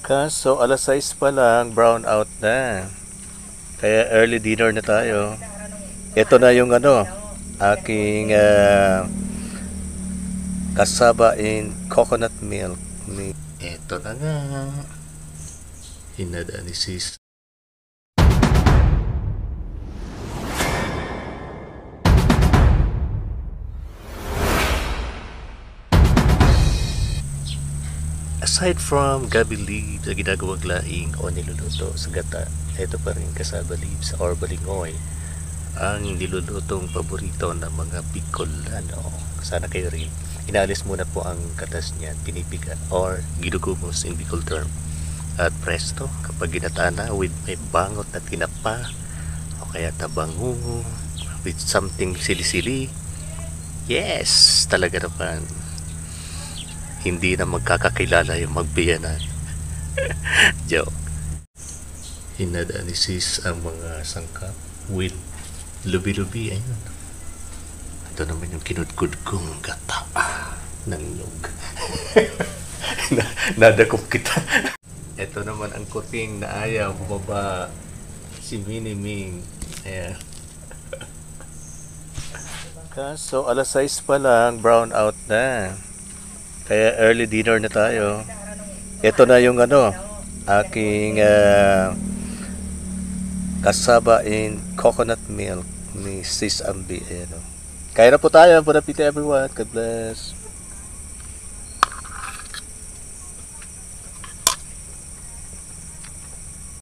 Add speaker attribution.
Speaker 1: Kaso alas 6 pa lang, brown out na. Kaya early dinner na tayo. Ito na yung aking kasaba in coconut milk. Ito na nga. Hinada ni sis. Aside from gabi leaves na ginagawang laing o niluluto sa gata, ito pa rin kasaba leaves or balingoy ang nilulutong paborito ng mga Bicolano. Sana kayo rin. Inalis muna po ang katas niyan, pinipiga or ginugumos in Bicol term. At presto, kapag ginataan na with may bangot na tinapa o kaya tabangungo with something sili-sili, yes, talaga naman. Hindi na magkakakilala yung magbiyanan. Joke. Hinada ni sis ang mga sangkap with lubi-lubi. Ayun. Ito naman yung kinudkud kong gata ng log. Nadakop kita. Ito naman ang kuting na ayaw bumaba, si Miniming. Ayan. Kaso alas 6 pa lang, brown out na. Kaya early dinner na tayo. Ito na yung aking kasaba in coconut milk ni Sis Ambi. Kaya na po tayo. Bon appetit everyone. God bless.